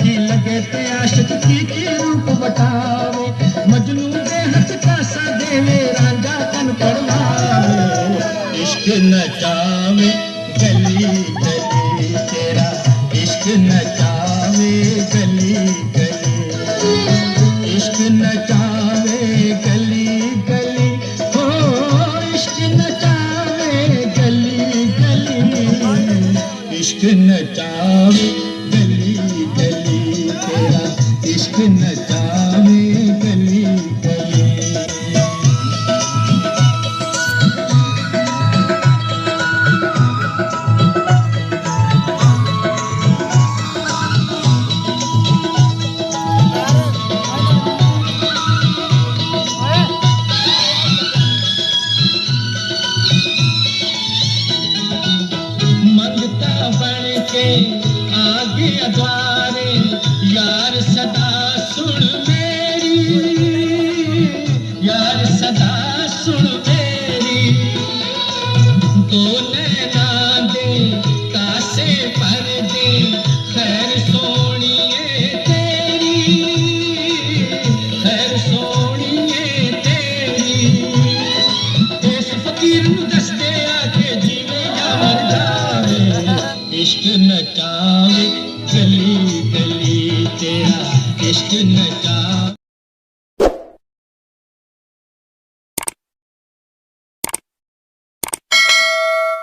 दी लगे ते आशिक की रूप वटावे मजनू दे हथ कासा देवे रांझा कन पड़वावे इश्क नचावे गली गली तेरा इश्क नचावे गली गली इश्क नचावे गली गली हो इश्क नचावे गली गली इश्क नचावे गली गली तेरा इश्क नचावे गली गली आगे अद्वारे यार सदा सुन मेरी यार सदा सुन मेरी दो नैना दे कासे भर दे खैर सोनिए तेरी खैर सोनिए तेरी इस फकीर नू दस दे आके जीवे या मर जावे इश्क नचावे गली गली तेरा इश्क नचावे